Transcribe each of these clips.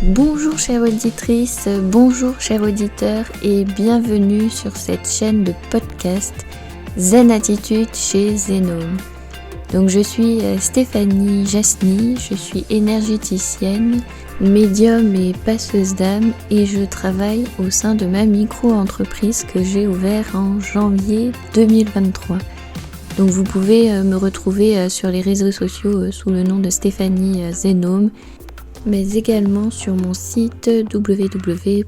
Bonjour chère auditrice, bonjour chers auditeurs et bienvenue sur cette chaîne de podcast Zen Attitude chez Zenome. Donc je suis Stéphanie Jasny, je suis énergéticienne, médium et passeuse d'âme et je travaille au sein de ma micro-entreprise que j'ai ouverte en janvier 2023. Donc vous pouvez me retrouver sur les réseaux sociaux sous le nom de Stéphanie Zenome, mais également sur mon site www.zenome.fr.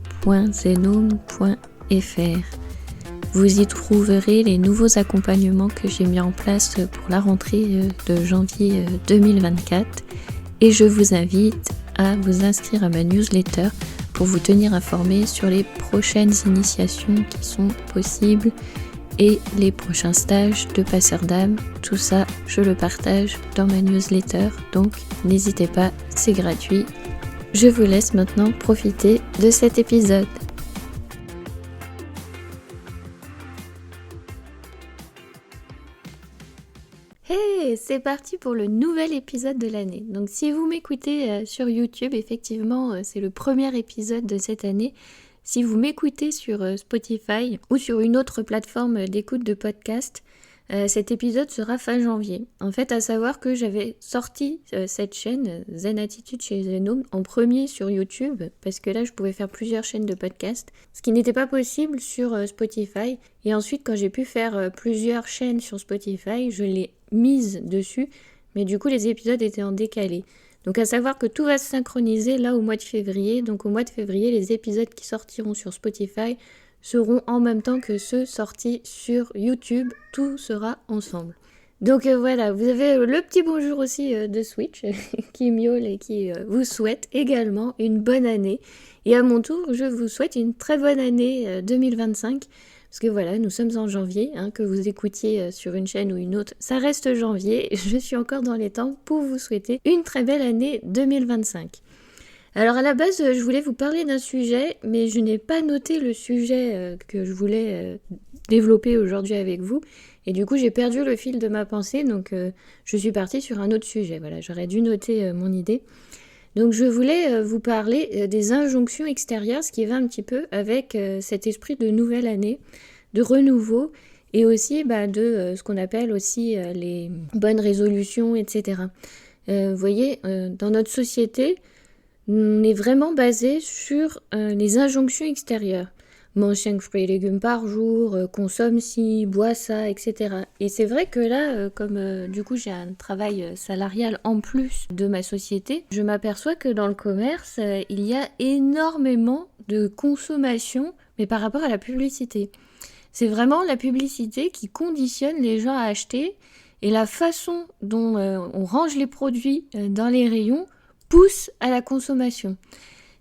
Vous y trouverez les nouveaux accompagnements que j'ai mis en place pour la rentrée de janvier 2024 et je vous invite à vous inscrire à ma newsletter pour vous tenir informé sur les prochaines initiations qui sont possibles et les prochains stages de passeur d'âme. Tout ça, je le partage dans ma newsletter, donc n'hésitez pas, c'est gratuit. Je vous laisse maintenant profiter de cet épisode. Hey, c'est parti pour le nouvel épisode de l'année. Donc si vous m'écoutez sur YouTube, effectivement, c'est le premier épisode de cette année. Si vous m'écoutez sur Spotify ou sur une autre plateforme d'écoute de podcast, cet épisode sera fin janvier. En fait, à savoir que j'avais sorti cette chaîne Zen Attitude chez Zenome en premier sur YouTube, parce que là, je pouvais faire plusieurs chaînes de podcast, ce qui n'était pas possible sur Spotify. Et ensuite, quand j'ai pu faire plusieurs chaînes sur Spotify, je l'ai mise dessus, mais du coup, les épisodes étaient en décalé. Donc à savoir que tout va se synchroniser là au mois de février. Donc au mois de février, les épisodes qui sortiront sur Spotify seront en même temps que ceux sortis sur YouTube. Tout sera ensemble. Donc voilà, vous avez le petit bonjour aussi de Switch qui miaule et qui vous souhaite également une bonne année. Et à mon tour, je vous souhaite une très bonne année 2025. Parce que voilà, nous sommes en janvier, que vous écoutiez sur une chaîne ou une autre, ça reste janvier, je suis encore dans les temps pour vous souhaiter une très belle année 2025. Alors à la base, je voulais vous parler d'un sujet, mais je n'ai pas noté le sujet que je voulais développer aujourd'hui avec vous, et du coup j'ai perdu le fil de ma pensée, donc je suis partie sur un autre sujet. Voilà, j'aurais dû noter mon idée. Donc je voulais vous parler des injonctions extérieures, ce qui va un petit peu avec cet esprit de nouvelle année, de renouveau, et aussi de ce qu'on appelle aussi les bonnes résolutions, etc. Vous voyez, dans notre société, on est vraiment basé sur les injonctions extérieures. Mange 5 fruits et légumes par jour, consomme ci, bois ça, etc. Et c'est vrai que là, comme du coup j'ai un travail salarial en plus de ma société, je m'aperçois que dans le commerce, il y a énormément de consommation, mais par rapport à la publicité. C'est vraiment la publicité qui conditionne les gens à acheter et la façon dont on range les produits dans les rayons pousse à la consommation.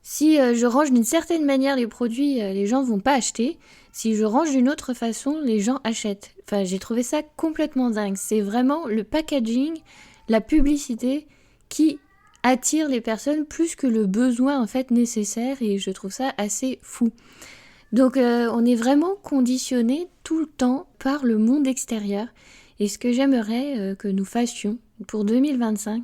Si je range d'une certaine manière les produits, les gens ne vont pas acheter. Si je range d'une autre façon, les gens achètent. Enfin, j'ai trouvé ça complètement dingue. C'est vraiment le packaging, la publicité qui attire les personnes plus que le besoin en fait nécessaire, et je trouve ça assez fou. Donc on est vraiment conditionné tout le temps par le monde extérieur. Et ce que j'aimerais que nous fassions pour 2025,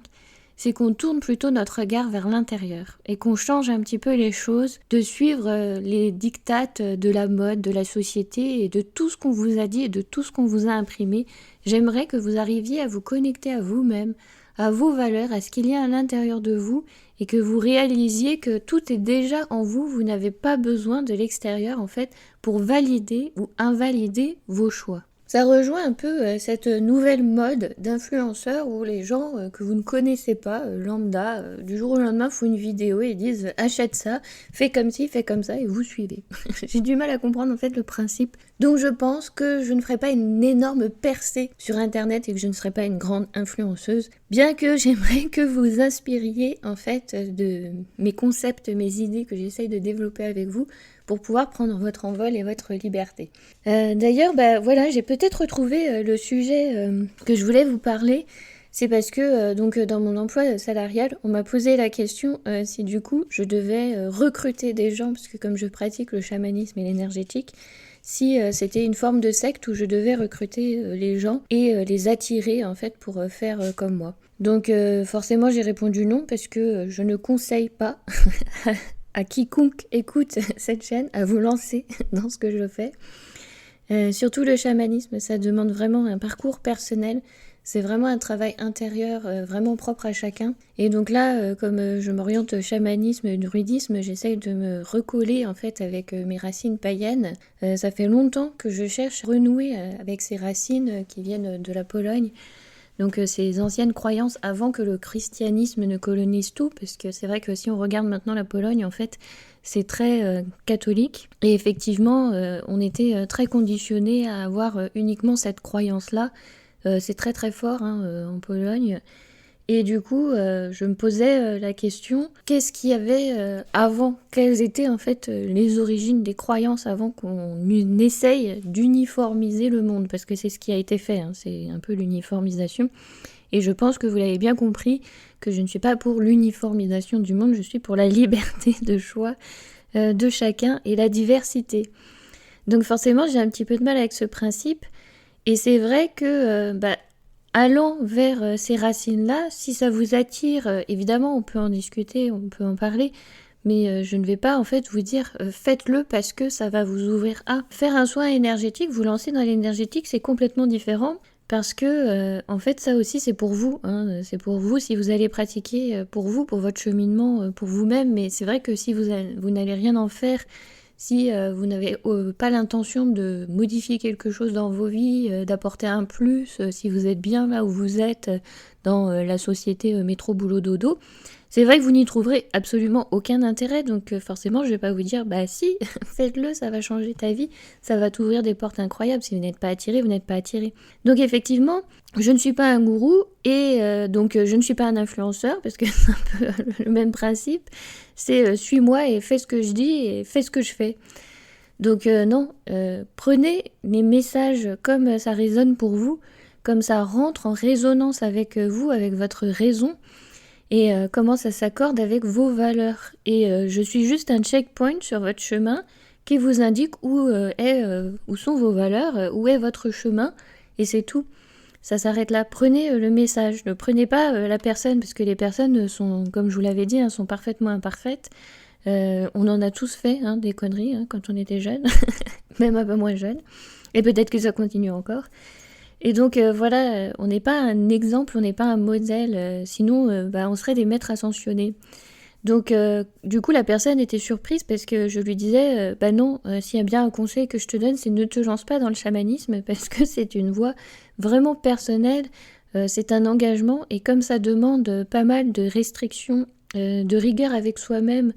c'est qu'on tourne plutôt notre regard vers l'intérieur et qu'on change un petit peu les choses, de suivre les dictates de la mode, de la société et de tout ce qu'on vous a dit et de tout ce qu'on vous a imprimé. J'aimerais que vous arriviez à vous connecter à vous-même, à vos valeurs, à ce qu'il y a à l'intérieur de vous et que vous réalisiez que tout est déjà en vous. Vous n'avez pas besoin de l'extérieur en fait pour valider ou invalider vos choix. Ça rejoint un peu cette nouvelle mode d'influenceurs où les gens que vous ne connaissez pas, lambda, du jour au lendemain font une vidéo et disent « achète ça, fais comme ci, fais comme ça » et vous suivez. J'ai du mal à comprendre en fait le principe. Donc je pense que je ne ferai pas une énorme percée sur internet et que je ne serai pas une grande influenceuse, bien que j'aimerais que vous inspiriez en fait de mes concepts, mes idées que j'essaye de développer avec vous, pour pouvoir prendre votre envol et votre liberté. D'ailleurs, voilà, j'ai peut-être retrouvé le sujet que je voulais vous parler. C'est parce que donc dans mon emploi salarial, on m'a posé la question si du coup je devais recruter des gens, parce que comme je pratique le chamanisme et l'énergétique, si c'était une forme de secte où je devais recruter les gens et les attirer en fait pour faire comme moi. Donc forcément j'ai répondu non parce que je ne conseille pas à quiconque écoute cette chaîne à vous lancer dans ce que je fais. Surtout le chamanisme, ça demande vraiment un parcours personnel. C'est vraiment un travail intérieur vraiment propre à chacun. Et donc là, comme je m'oriente chamanisme et druidisme, j'essaye de me recoller en fait avec mes racines païennes. Ça fait longtemps que je cherche à renouer avec ces racines qui viennent de la Pologne. Donc ces anciennes croyances avant que le christianisme ne colonise tout, parce que c'est vrai que si on regarde maintenant la Pologne, en fait, c'est très catholique. Et effectivement, on était très conditionnés à avoir uniquement cette croyance-là. C'est très très fort en Pologne. Et du coup, je me posais la question, qu'est-ce qu'il y avait avant? Quelles étaient en fait les origines des croyances avant qu'on essaye d'uniformiser le monde? Parce que c'est ce qui a été fait, c'est un peu l'uniformisation. Et je pense que vous l'avez bien compris, que je ne suis pas pour l'uniformisation du monde, je suis pour la liberté de choix de chacun et la diversité. Donc forcément, j'ai un petit peu de mal avec ce principe. Et c'est vrai que allant vers ces racines-là, si ça vous attire, évidemment, on peut en discuter, on peut en parler, mais je ne vais pas en fait vous dire faites-le parce que ça va vous ouvrir à faire un soin énergétique. Vous lancer dans l'énergétique, c'est complètement différent parce que en fait, ça aussi, c'est pour vous. C'est pour vous si vous allez pratiquer pour vous, pour votre cheminement, pour vous-même. Mais c'est vrai que si vous n'allez rien en faire, si vous n'avez pas l'intention de modifier quelque chose dans vos vies, d'apporter un plus, si vous êtes bien là où vous êtes dans la société métro-boulot-dodo, c'est vrai que vous n'y trouverez absolument aucun intérêt. Donc forcément, je vais pas vous dire, bah si, faites-le, ça va changer ta vie, ça va t'ouvrir des portes incroyables. Si vous n'êtes pas attiré, vous n'êtes pas attiré. Donc effectivement, je ne suis pas un gourou et donc je ne suis pas un influenceur parce que c'est un peu le même principe. C'est suis-moi et fais ce que je dis et fais ce que je fais. Donc non, prenez les messages comme ça résonne pour vous, comme ça rentre en résonance avec vous, avec votre raison et comment ça s'accorde avec vos valeurs. Et je suis juste un checkpoint sur votre chemin qui vous indique où sont vos valeurs, où est votre chemin et c'est tout. Ça s'arrête là. Prenez le message. Ne prenez pas la personne, parce que les personnes sont, comme je vous l'avais dit, sont parfaitement imparfaites. On en a tous fait des conneries quand on était jeune, même un peu moins jeune. Et peut-être que ça continue encore. Et donc voilà, on n'est pas un exemple, on n'est pas un modèle. Sinon, on serait des maîtres ascensionnés. Donc du coup la personne était surprise parce que je lui disais non, s'il y a bien un conseil que je te donne, c'est ne te lance pas dans le chamanisme parce que c'est une voie vraiment personnelle, c'est un engagement et comme ça demande pas mal de restrictions, de rigueur avec soi-même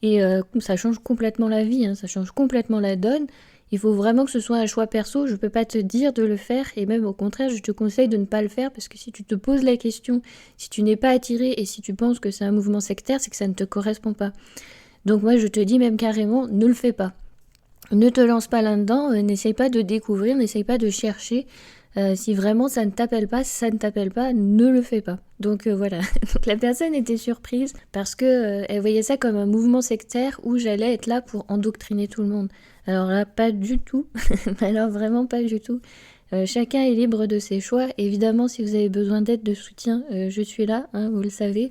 et ça change complètement la vie, ça change complètement la donne. Il faut vraiment que ce soit un choix perso, je peux pas te dire de le faire et même au contraire je te conseille de ne pas le faire parce que si tu te poses la question, si tu n'es pas attiré et si tu penses que c'est un mouvement sectaire, c'est que ça ne te correspond pas. Donc moi je te dis même carrément, ne le fais pas. Ne te lance pas là-dedans, n'essaye pas de découvrir, n'essaye pas de chercher. Si vraiment ça ne t'appelle pas, si ça ne t'appelle pas, ne le fais pas. Donc voilà, donc la personne était surprise parce que elle voyait ça comme un mouvement sectaire où j'allais être là pour endoctriner tout le monde. Alors là, pas du tout, alors vraiment pas du tout. Chacun est libre de ses choix. Évidemment, si vous avez besoin d'aide, de soutien, je suis là, vous le savez.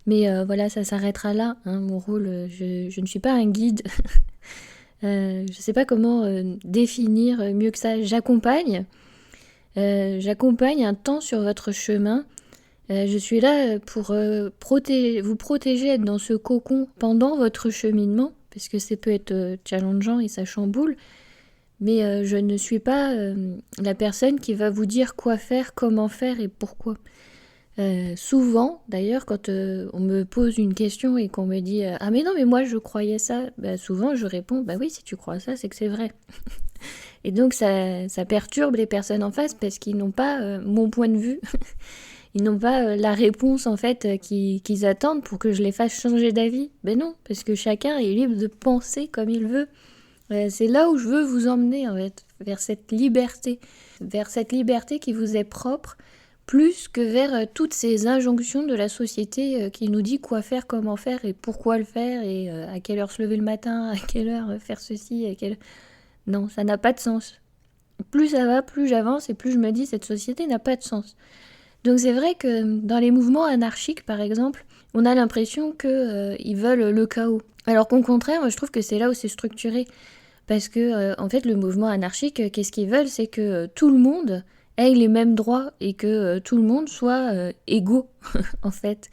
Mais voilà, ça s'arrêtera là. Mon rôle, je ne suis pas un guide. Je ne sais pas comment définir mieux que ça. J'accompagne un temps sur votre chemin. Je suis là pour vous protéger, être dans ce cocon pendant votre cheminement, parce que ça peut être challengeant et ça chamboule. Mais je ne suis pas la personne qui va vous dire quoi faire, comment faire et pourquoi. Souvent, d'ailleurs, quand on me pose une question et qu'on me dit « Ah mais non, mais moi je croyais ça », souvent je réponds « Bah oui, si tu crois ça, c'est que c'est vrai ». Et donc ça perturbe les personnes en face parce qu'ils n'ont pas mon point de vue. Ils n'ont pas la réponse en fait qu'ils attendent pour que je les fasse changer d'avis. Ben non, parce que chacun est libre de penser comme il veut. C'est là où je veux vous emmener en fait, vers cette liberté qui vous est propre plus que vers toutes ces injonctions de la société qui nous dit quoi faire, comment faire et pourquoi le faire et à quelle heure se lever le matin, à quelle heure faire ceci, à quelle... Non, ça n'a pas de sens. Plus ça va, plus j'avance et plus je me dis cette société n'a pas de sens. Donc c'est vrai que dans les mouvements anarchiques par exemple, on a l'impression qu'ils veulent le chaos. Alors qu'au contraire, moi, je trouve que c'est là où c'est structuré. Parce que en fait le mouvement anarchique, qu'est-ce qu'ils veulent, c'est que tout le monde ait les mêmes droits et que tout le monde soit égaux en fait.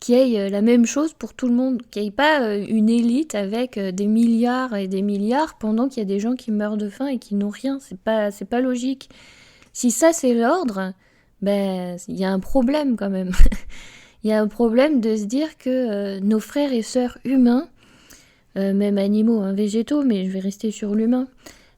Qu'il y ait la même chose pour tout le monde, qu'il n'y ait pas une élite avec des milliards et des milliards pendant qu'il y a des gens qui meurent de faim et qui n'ont rien. C'est pas logique. Si ça c'est l'ordre, ben il y a un problème quand même. Il y a un problème de se dire que nos frères et sœurs humains, même animaux, hein, végétaux, mais je vais rester sur l'humain,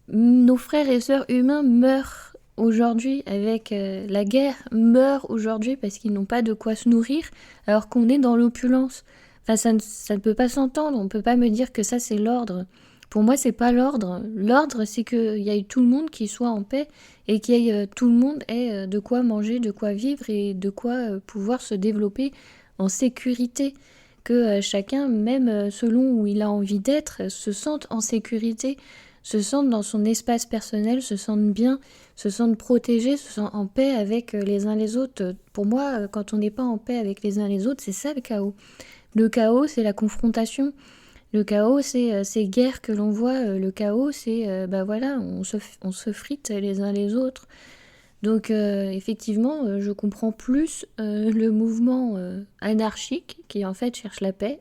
nos frères et sœurs humains meurent aujourd'hui avec la guerre, meurent aujourd'hui parce qu'ils n'ont pas de quoi se nourrir, alors qu'on est dans l'opulence. Enfin, ça ne peut pas s'entendre, on ne peut pas me dire que ça c'est l'ordre. Pour moi, c'est pas l'ordre. L'ordre, c'est qu'il y ait tout le monde qui soit en paix et qu'il y ait tout le monde ait de quoi manger, de quoi vivre et de quoi pouvoir se développer en sécurité. Que chacun, même selon où il a envie d'être, se sente en sécurité, se sente dans son espace personnel, se sente bien, se sente protégé, se sente en paix avec les uns les autres. Pour moi, quand on n'est pas en paix avec les uns les autres, c'est ça le chaos. Le chaos, c'est la confrontation. Le chaos, c'est ces guerres que l'on voit. Le chaos, c'est, voilà, on se frite les uns les autres. Donc effectivement, je comprends plus le mouvement anarchique qui en fait cherche la paix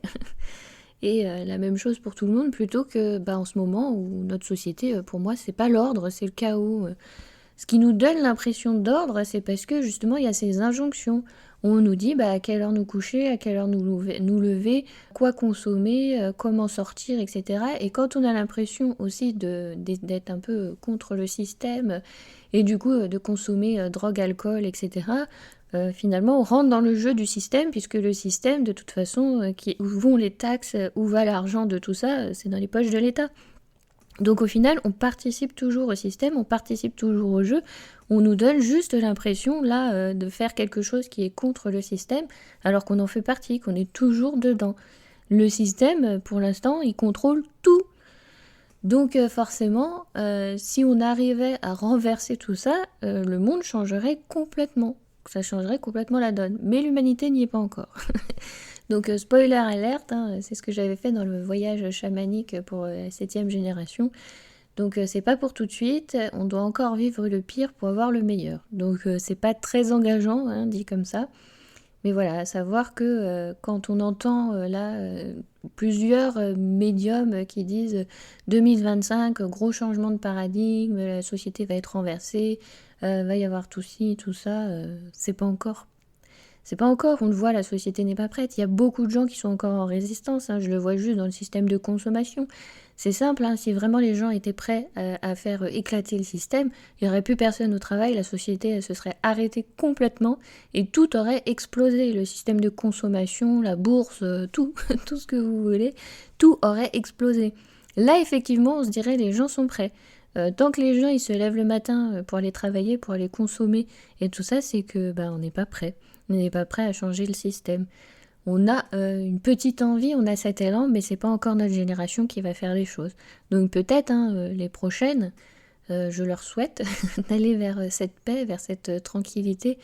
et la même chose pour tout le monde plutôt que en ce moment où notre société, pour moi, c'est pas l'ordre, c'est le chaos. Ce qui nous donne l'impression d'ordre, c'est parce que justement il y a ces injonctions. On nous dit à quelle heure nous coucher, à quelle heure nous lever, quoi consommer, comment sortir, etc. Et quand on a l'impression aussi d'être un peu contre le système et du coup de consommer drogue, alcool, etc., finalement on rentre dans le jeu du système puisque le système, de toute façon, où vont les taxes, où va l'argent de tout ça, c'est dans les poches de l'État. Donc au final, on participe toujours au système, on participe toujours au jeu, on nous donne juste l'impression là de faire quelque chose qui est contre le système, alors qu'on en fait partie, qu'on est toujours dedans. Le système, pour l'instant, il contrôle tout. Donc forcément, si on arrivait à renverser tout ça, le monde changerait complètement. Ça changerait complètement la donne. Mais l'humanité n'y est pas encore. Donc spoiler alerte, hein, c'est ce que j'avais fait dans le voyage chamanique pour la 7e génération. Donc c'est pas pour tout de suite, on doit encore vivre le pire pour avoir le meilleur. Donc c'est pas très engageant, hein, dit comme ça. Mais voilà, à savoir que quand on entend plusieurs médiums qui disent 2025, gros changement de paradigme, la société va être renversée, va y avoir tout ci, tout ça, c'est pas encore. C'est pas encore, on le voit, la société n'est pas prête. Il y a beaucoup de gens qui sont encore en résistance, hein, je le vois juste dans le système de consommation. C'est simple, hein, si vraiment les gens étaient prêts à faire éclater le système, il n'y aurait plus personne au travail, la société elle se serait arrêtée complètement et tout aurait explosé. Le système de consommation, la bourse, tout, tout ce que vous voulez, tout aurait explosé. Là, effectivement, on se dirait les gens sont prêts. Tant que les gens ils se lèvent le matin pour aller travailler, pour aller consommer et tout ça, c'est que on n'est pas prêt. On n'est pas prêt à changer le système. On a une petite envie, on a cet élan, mais c'est pas encore notre génération qui va faire les choses. Donc peut-être les prochaines, je leur souhaite d'aller vers cette paix, vers cette tranquillité,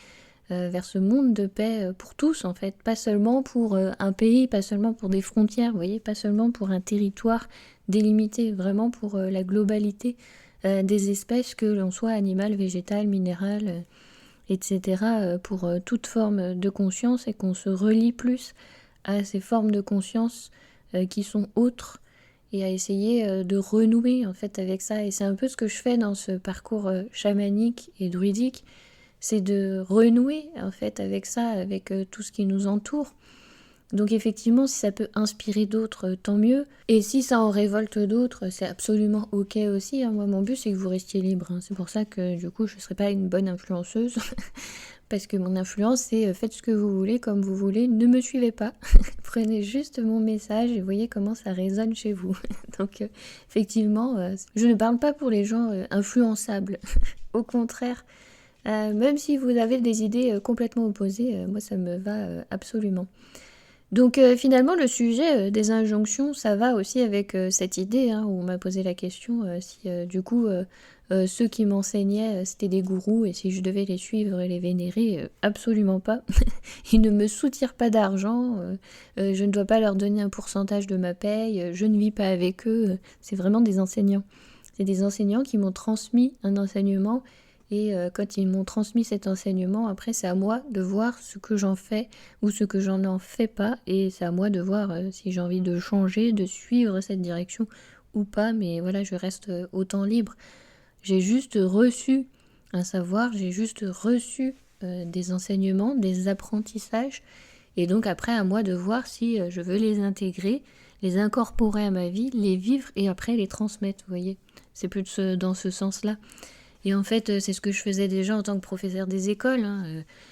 vers ce monde de paix pour tous en fait, pas seulement pour un pays, pas seulement pour des frontières, vous voyez, pas seulement pour un territoire délimité, vraiment pour la globalité des espèces, que l'on soit animal, végétal, minéral, etc., pour toute forme de conscience et qu'on se relie plus à ces formes de conscience qui sont autres et à essayer de renouer en fait avec ça. Et c'est un peu ce que je fais dans ce parcours chamanique et druidique, c'est de renouer en fait avec ça, avec tout ce qui nous entoure. Donc effectivement, si ça peut inspirer d'autres, tant mieux. Et si ça en révolte d'autres, c'est absolument ok aussi, hein. Moi, mon but, c'est que vous restiez libre, hein. C'est pour ça que du coup, je ne serai pas une bonne influenceuse. Parce que mon influence, c'est faites ce que vous voulez, comme vous voulez, ne me suivez pas. Prenez juste mon message et voyez comment ça résonne chez vous. Donc effectivement, je ne parle pas pour les gens influençables. Au contraire, Même si vous avez des idées complètement opposées, moi ça me va absolument. Donc finalement le sujet des injonctions, ça va aussi avec cette idée où on m'a posé la question si du coup ceux qui m'enseignaient c'était des gourous et si je devais les suivre et les vénérer, absolument pas. Ils ne me soutirent pas d'argent, je ne dois pas leur donner un pourcentage de ma paye, je ne vis pas avec eux, c'est vraiment des enseignants. C'est des enseignants qui m'ont transmis un enseignement et quand ils m'ont transmis cet enseignement, après c'est à moi de voir ce que j'en fais ou ce que j'en fais pas et c'est à moi de voir si j'ai envie de changer, de suivre cette direction ou pas, mais voilà, je reste autant libre. J'ai juste reçu un savoir, j'ai juste reçu des enseignements, des apprentissages et donc après à moi de voir si je veux les intégrer, les incorporer à ma vie, les vivre et après les transmettre, vous voyez. C'est plus dans ce sens-là. Et en fait, c'est ce que je faisais déjà en tant que professeur des écoles.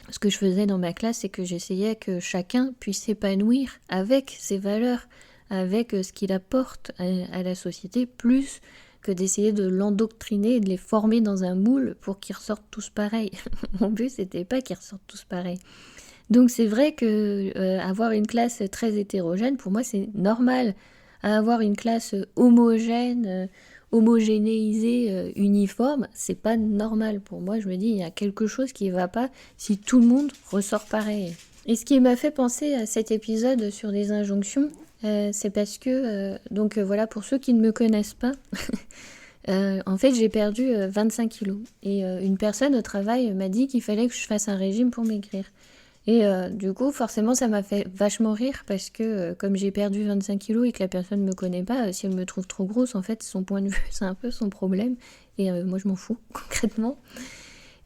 Ce que je faisais dans ma classe, c'est que j'essayais que chacun puisse s'épanouir avec ses valeurs, avec ce qu'il apporte à la société, plus que d'essayer de l'endoctriner et de les former dans un moule pour qu'ils ressortent tous pareils. Mon but, c'était pas qu'ils ressortent tous pareils. Donc c'est vrai que avoir une classe très hétérogène, pour moi, c'est normal. Avoir une classe homogène, homogénéisée, uniforme, c'est pas normal. Pour moi, je me dis, il y a quelque chose qui va pas si tout le monde ressort pareil. Et ce qui m'a fait penser à cet épisode sur les injonctions, c'est parce que, voilà, pour ceux qui ne me connaissent pas, en fait, j'ai perdu 25 kilos. Et une personne au travail m'a dit qu'il fallait que je fasse un régime pour maigrir. Et du coup, forcément, ça m'a fait vachement rire parce que comme j'ai perdu 25 kilos et que la personne ne me connaît pas, si elle me trouve trop grosse, en fait, son point de vue, c'est un peu son problème. Et moi, je m'en fous, concrètement.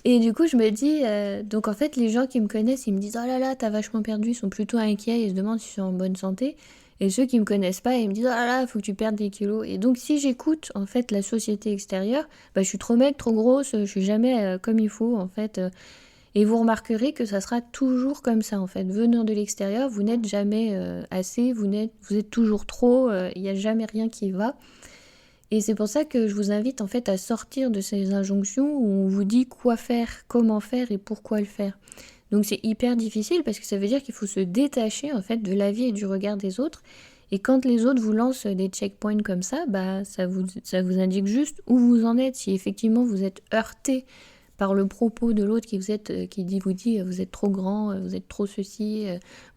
Et du coup, je me dis, donc en fait, les gens qui me connaissent, ils me disent « Oh là là, t'as vachement perdu », ils sont plutôt inquiets, ils se demandent si je suis en bonne santé. Et ceux qui me connaissent pas, ils me disent « Oh là là, faut que tu perdes des kilos ». Et donc, si j'écoute, en fait, la société extérieure, je suis trop maigre, trop grosse, je suis jamais comme il faut, en fait. Et vous remarquerez que ça sera toujours comme ça, en fait. Venant de l'extérieur, vous n'êtes jamais assez, vous êtes toujours trop, il n'y a jamais rien qui va. Et c'est pour ça que je vous invite en fait à sortir de ces injonctions où on vous dit quoi faire, comment faire et pourquoi le faire. Donc c'est hyper difficile parce que ça veut dire qu'il faut se détacher en fait de l'avis et du regard des autres. Et quand les autres vous lancent des checkpoints comme ça, ça vous indique juste où vous en êtes. Si effectivement vous êtes heurté par le propos de l'autre qui vous dit vous êtes trop grand, vous êtes trop ceci,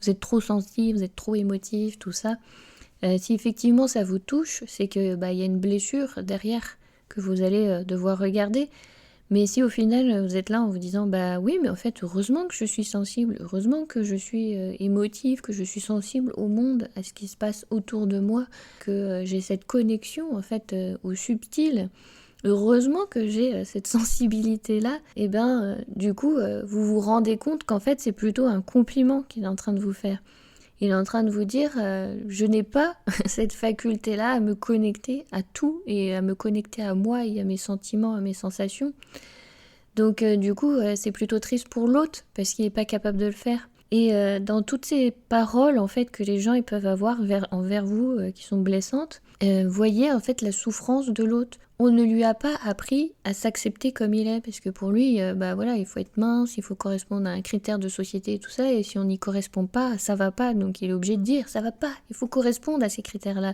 vous êtes trop sensible, vous êtes trop émotif, tout ça. Si effectivement ça vous touche, c'est que y a une blessure derrière que vous allez devoir regarder. Mais si au final vous êtes là en vous disant oui, mais en fait heureusement que je suis sensible, heureusement que je suis émotive, que je suis sensible au monde, à ce qui se passe autour de moi, que j'ai cette connexion en fait au subtil. Heureusement que j'ai cette sensibilité-là, et du coup vous vous rendez compte qu'en fait c'est plutôt un compliment qu'il est en train de vous faire. Il est en train de vous dire je n'ai pas cette faculté-là à me connecter à tout et à me connecter à moi et à mes sentiments, à mes sensations. Donc du coup, c'est plutôt triste pour l'autre parce qu'il n'est pas capable de le faire. Et dans toutes ces paroles en fait que les gens ils peuvent avoir envers vous qui sont blessantes, voyez en fait la souffrance de l'autre. On ne lui a pas appris à s'accepter comme il est parce que pour lui, il faut être mince, il faut correspondre à un critère de société et tout ça. Et si on n'y correspond pas, ça va pas. Donc il est obligé de dire ça va pas. Il faut correspondre à ces critères-là.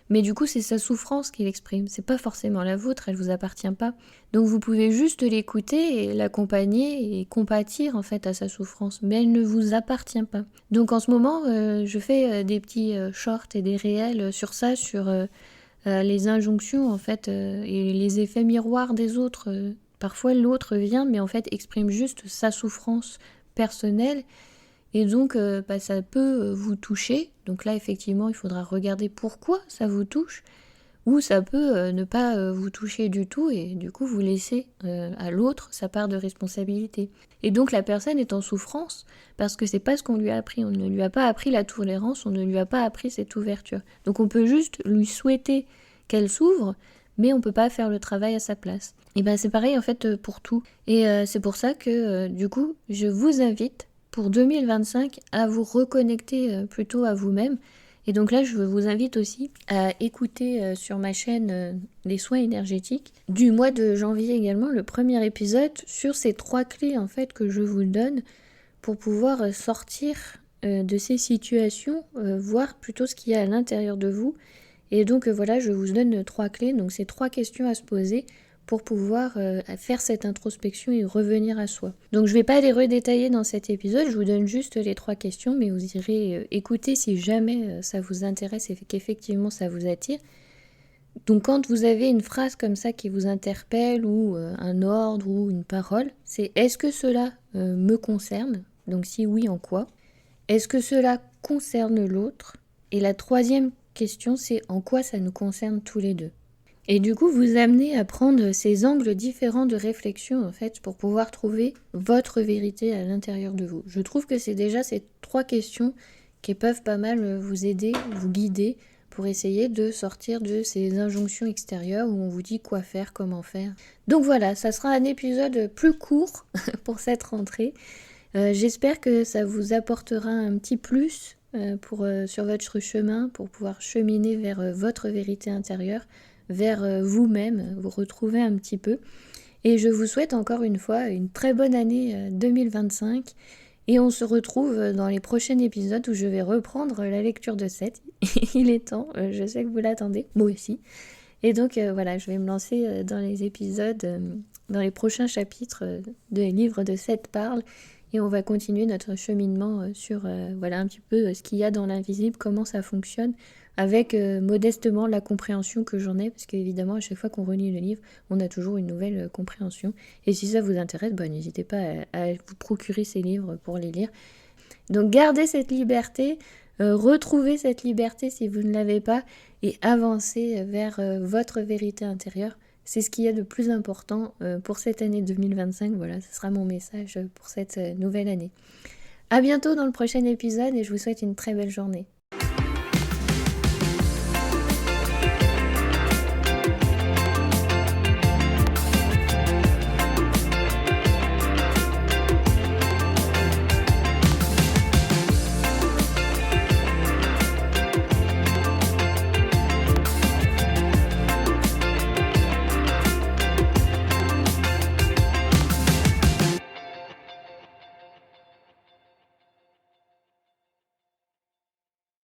Mais du coup, c'est sa souffrance qu'il exprime. C'est pas forcément la vôtre, elle vous appartient pas. Donc vous pouvez juste l'écouter et l'accompagner et compatir en fait à sa souffrance. Mais elle ne vous appartient pas. Donc en ce moment, je fais des petits shorts et des réels sur ça, sur les injonctions en fait et les effets miroirs des autres. Parfois l'autre vient, mais en fait exprime juste sa souffrance personnelle. Et donc, ça peut vous toucher. Donc là, effectivement, il faudra regarder pourquoi ça vous touche. Ou ça peut ne pas vous toucher du tout et du coup, vous laissez à l'autre sa part de responsabilité. Et donc, la personne est en souffrance parce que c'est pas ce qu'on lui a appris. On ne lui a pas appris la tolérance, on ne lui a pas appris cette ouverture. Donc, on peut juste lui souhaiter qu'elle s'ouvre, mais on peut pas faire le travail à sa place. Et c'est pareil, en fait, pour tout. Et c'est pour ça que, du coup, je vous invite pour 2025 à vous reconnecter plutôt à vous-même Et donc là, je vous invite aussi à écouter sur ma chaîne les soins énergétiques du mois de janvier également, le premier épisode sur ces 3 clés en fait que je vous donne pour pouvoir sortir de ces situations, voir plutôt ce qu'il y a à l'intérieur de vous. Et donc voilà, je vous donne 3 clés, donc c'est 3 questions à se poser pour pouvoir faire cette introspection et revenir à soi. Donc je ne vais pas les redétailler dans cet épisode, je vous donne juste les 3 questions, mais vous irez écouter si jamais ça vous intéresse et qu'effectivement ça vous attire. Donc quand vous avez une phrase comme ça qui vous interpelle ou un ordre ou une parole, c'est est-ce que cela me concerne? Donc si oui, en quoi? Est-ce que cela concerne l'autre? Et la 3e question, c'est en quoi ça nous concerne tous les deux? Et du coup, vous amenez à prendre ces angles différents de réflexion, en fait, pour pouvoir trouver votre vérité à l'intérieur de vous. Je trouve que c'est déjà ces 3 questions qui peuvent pas mal vous aider, vous guider, pour essayer de sortir de ces injonctions extérieures où on vous dit quoi faire, comment faire. Donc voilà, ça sera un épisode plus court pour cette rentrée. J'espère que ça vous apportera un petit plus sur votre chemin, pour pouvoir cheminer vers votre vérité intérieure, vers vous-même, vous retrouver un petit peu. Et je vous souhaite encore une fois une très bonne année 2025. Et on se retrouve dans les prochains épisodes où je vais reprendre la lecture de Seth. Il est temps, je sais que vous l'attendez, moi aussi. Et donc voilà, je vais me lancer dans les épisodes, dans les prochains chapitres des livres de Seth parle. Et on va continuer notre cheminement sur voilà un petit peu ce qu'il y a dans l'invisible, comment ça fonctionne, avec modestement la compréhension que j'en ai, parce qu'évidemment à chaque fois qu'on relit le livre, on a toujours une nouvelle compréhension. Et si ça vous intéresse, n'hésitez pas à vous procurer ces livres pour les lire. Donc gardez cette liberté, retrouvez cette liberté si vous ne l'avez pas, et avancez vers votre vérité intérieure. C'est ce qu'il y a de plus important pour cette année 2025. Voilà, ce sera mon message pour cette nouvelle année. À bientôt dans le prochain épisode et je vous souhaite une très belle journée.